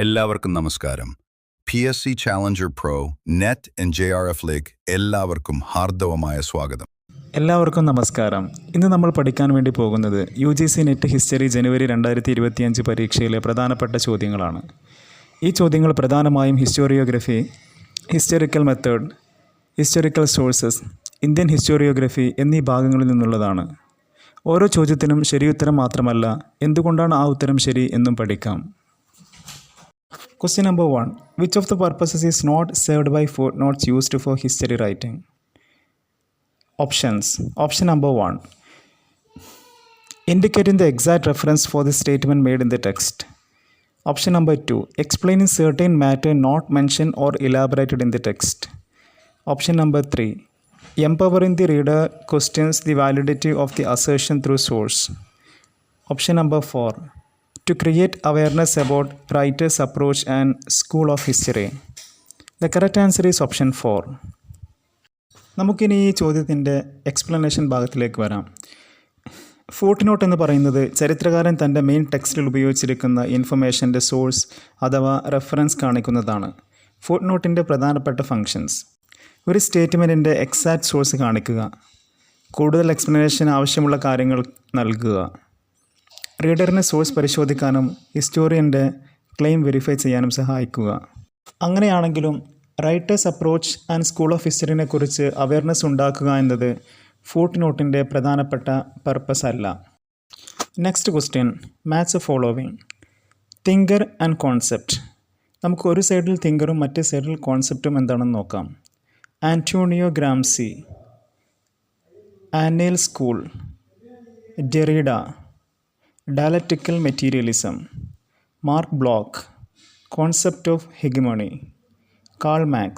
എല്ലാവർക്കും നമസ്കാരം. PSC Challenger Pro NET-JRF ലേക്ക് എല്ലാവർക്കും ഹാർദവമായ സ്വാഗതം. എല്ലാവർക്കും നമസ്കാരം. ഇന്ന് നമ്മൾ പഠിക്കാൻ വേണ്ടി പോകുന്നത് UGC നെറ്റ് ഹിസ്റ്ററി ജനുവരി 2025 പരീക്ഷയിലെ പ്രധാനപ്പെട്ട ചോദ്യങ്ങളാണ്. ഈ ചോദ്യങ്ങൾ പ്രധാനമായും historiography, historical method, historical sources, Indian historiography എന്നീ ഭാഗങ്ങളിൽ നിന്നുള്ളതാണ്. ഓരോ ചോദ്യത്തിനും ശരിയുത്തരം മാത്രമല്ല, എന്തുകൊണ്ടാണ് ആ ഉത്തരം ശരി എന്നും പഠിക്കാം. Question number 1. Which of the purposes is not served by footnotes used for history writing? Options. Option number 1. Indicating the exact reference for the statement made in the text. Option number 2. Explaining certain matter not mentioned or elaborated in the text. Option number 3. Empowering the reader questions the validity of the assertion through source. Option number 4. To create awareness about writer's approach and school of history. The correct answer is option 4. നമുക്കിനി ഈ ചോദ്യത്തിൻ്റെ explanation ഭാഗത്തിലേക്ക് വരാം. ഫുട് not എന്ന് പറയുന്നത് ചരിത്രകാരൻ തൻ്റെ main ടെക്സ്റ്റിൽ ഉപയോഗിച്ചിരിക്കുന്ന ഇൻഫർമേഷൻ്റെ സോഴ്സ് അഥവാ റെഫറൻസ് കാണിക്കുന്നതാണ്. ഫുട് നോട്ടിൻ്റെ പ്രധാനപ്പെട്ട ഫങ്ഷൻസ്: ഒരു സ്റ്റേറ്റ്മെൻറ്റിൻ്റെ എക്സാക്റ്റ് സോഴ്സ് കാണിക്കുക, കൂടുതൽ എക്സ്പ്ലനേഷൻ ആവശ്യമുള്ള കാര്യങ്ങൾ നൽകുക, റീഡറിനെ സോഴ്സ് പരിശോധിക്കാനും ഹിസ്റ്റോറിയൻ്റെ ക്ലെയിം വെരിഫൈ ചെയ്യാനും സഹായിക്കുക. അങ്ങനെയാണെങ്കിലും writers approach and school of ഹിസ്റ്ററിനെ കുറിച്ച് അവയർനെസ് ഉണ്ടാക്കുക എന്നത് ഫുട് നോട്ടിൻ്റെ പ്രധാനപ്പെട്ട പർപ്പസ് അല്ല. Next question, match following. Thinker and concept. നമുക്ക് ഒരു സൈഡിൽ തിങ്കറും മറ്റേ സൈഡിൽ കോൺസെപ്റ്റും എന്താണെന്ന് നോക്കാം. Antonio Gramsci, Annales school, Derrida, dialectical materialism, Mark Bloch, concept of hegemony, Karl Marx,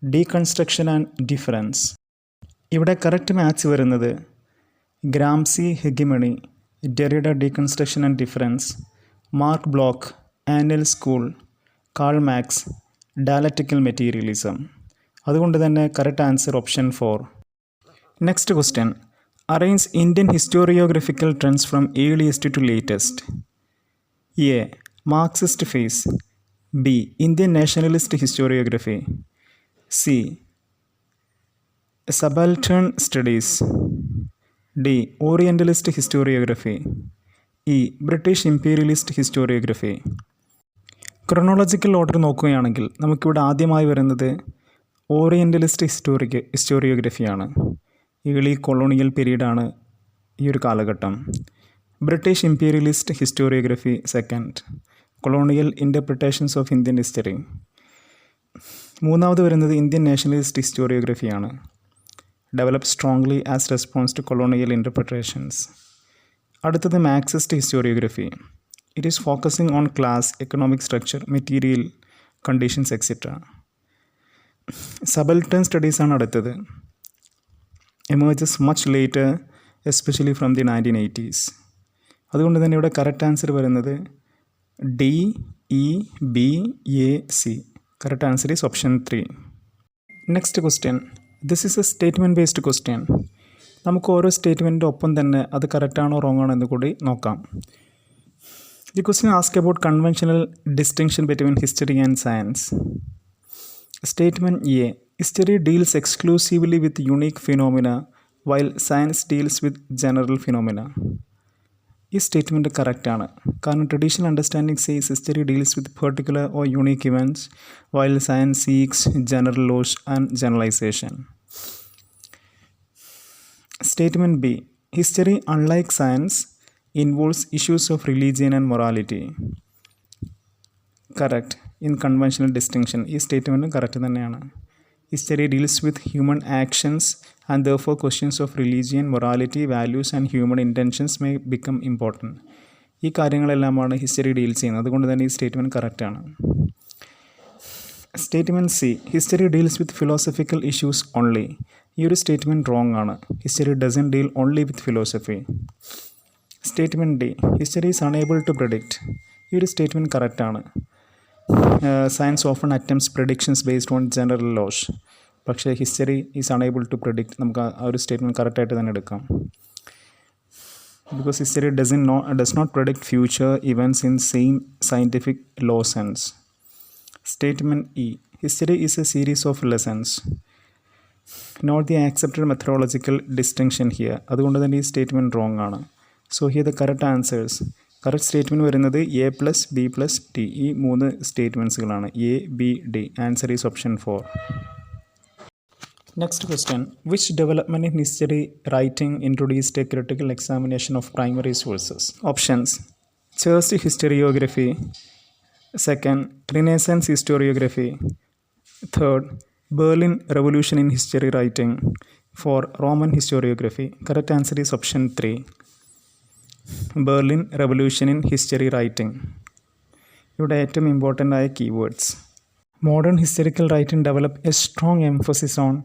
deconstruction and difference. ഇവിടെ കറക്റ്റ് മാച്ച് വരുന്നത് Gramsci hegemony, Derrida deconstruction and difference, Marc Bloch Annales school, Karl Marx dialectical materialism. അതുകൊണ്ട് തന്നെ correct answer option 4. Next question, arrange Indian historiographical trends from earliest to latest. A. Marxist phase. B. Indian nationalist historiography. C. Subaltern studies. D. Orientalist historiography. E. British imperialist historiography. Chronological order നോക്കുകയാണെങ്കിൽ നമുക്കിവിടെ ആദ്യമായി വരുന്നത് orientalist ഹിസ്റ്റോറിയോഗ്രഫിയാണ്. Early colonial പീരീഡാണ് ഈ ഒരു കാലഘട്ടം. British imperialist historiography second. Colonial interpretations of Indian history. മൂന്നാമത് വരുന്നത് ഇന്ത്യൻ നാഷണലിസ്റ്റ് ഹിസ്റ്റോറിയോഗ്രഫിയാണ്. Develop strongly as response to colonial interpretations. അടുത്തത് Marxist historiography. It is focusing on class, economic structure, material conditions etcetera. Subaltern സ്റ്റഡീസാണ് അടുത്തത്. emerges much later, especially from the 1980s. അതുകൊണ്ട് തന്നെ ഇവിടെ correct answer വരുന്നത് D, E, B, A, C. Correct answer is option 3. Next question, this is A statement based question. നമുക്ക് ഓരോ സ്റ്റേറ്റ്മെൻറ്റിൻ്റെ ഒപ്പം തന്നെ അത് കറക്റ്റാണോ റോങ് ആണോ എന്ന് കൂടി നോക്കാം. The question ask about conventional distinction between history and science. Statement A. History deals exclusively with unique phenomena while science deals with general phenomena. ഈ സ്റ്റേറ്റ്മെൻറ്റ് കറക്റ്റാണ്. കാരണം traditional understanding says history deals with particular or unique events while science seeks general laws and generalisation. Statement B. History unlike science involves issues of religion and morality. Correct. In conventional distinction ഈ സ്റ്റേറ്റ്മെൻറ്റും correct തന്നെയാണ്. History deals with human actions and therefore questions of religion, morality, values and human intentions may become important. ഈ കാര്യങ്ങളെല്ലാമാണ് history deals ചെയ്യുന്നത്. അതുകൊണ്ട് തന്നെ ഈ statement കറക്റ്റാണ്. Statement C. History deals with philosophical issues only. ഈ ഒരു സ്റ്റേറ്റ്മെൻറ്റ് റോങ് ആണ്. History doesn't deal only with philosophy. Statement D. History is unable to predict. ഈ ഒരു സ്റ്റേറ്റ്മെൻറ്റ് കറക്റ്റാണ്. Science often attempts predictions based on general laws. പക്ഷേ history is unable to predict. നമുക്ക് ആ ഒരു സ്റ്റേറ്റ്മെൻറ്റ് കറക്റ്റായിട്ട് തന്നെ എടുക്കാം. because history does not predict future events in same scientific law sense. Statement E. History is a series of lessons. Not the accepted methodological distinction here. അതുകൊണ്ട് തന്നെ ഈ statement wrong ആണ്. So here the correct answers. Correct statement വരുന്നത് A+B+D. ഈ 3 സ്റ്റേറ്റ്മെൻറ്റ്സുകളാണ്. A, B, D. Answer is option 4. Next question. Which development in history writing introduced a critical examination of primary sources? Options. First, historiography. Second, Renaissance historiography. Third, Berlin Revolution in history writing. For Roman historiography. Correct answer is option 3. Berlin Revolution in history writing. ഇവിടെ ഏറ്റവും important ആയ keywords. Modern historical writing developed a strong emphasis on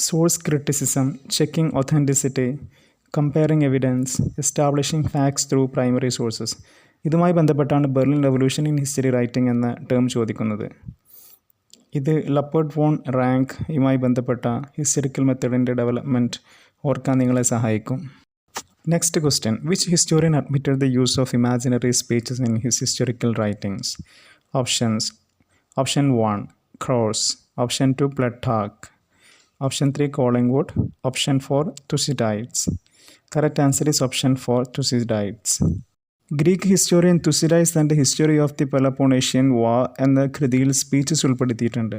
source criticism, checking authenticity, comparing evidence, establishing facts through primary sources. ഇതുമായി ബന്ധപ്പെട്ടാണ് Berlin revolution in history writing എന്ന term ചോദിക്കുന്നത്. ഇത് ലപ്പേർഡ് von റാങ്കുമായി ബന്ധപ്പെട്ട historical മെത്തേഡിൻ്റെ development ഓർക്കാൻ നിങ്ങളെ സഹായിക്കും. Next question. Which historian admitted the use of imaginary speeches in his historical writings? Options. Option 1, Krauss. Option 2, Plutarch. Option 3, Collingwood. Option 4, Thucydides. Correct answer is option 4, Thucydides. Greek historian Thucydides തൻ്റെ history of the Peloponnesian war എന്ന കൃതിയിൽ speeches ഉൾപ്പെടുത്തിയിട്ടുണ്ട്.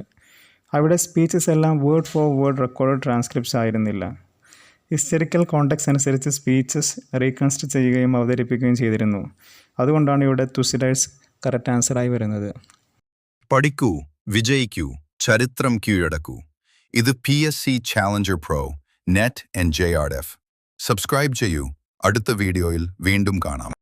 അവിടെ speeches എല്ലാം word for word record transcripts ആയിരുന്നില്ല. Historical context അനുസരിച്ച് speeches reconstruct ചെയ്യുകയും അവതരിപ്പിക്കുകയും ചെയ്തിരുന്നു. അതുകൊണ്ടാണ് ഇവിടെ തുസിഡൈഡ്സ് കറക്റ്റ് ആൻസറായി വരുന്നത്. പഠിക്കൂ, വിജയിക്കൂ, ചരിത്രം കീഴടക്കൂ. ഇത് PSC Challenger pro, NET and JRF. Subscribe ചെയ്യൂ. അടുത്ത വീഡിയോയിൽ വീണ്ടും കാണാം.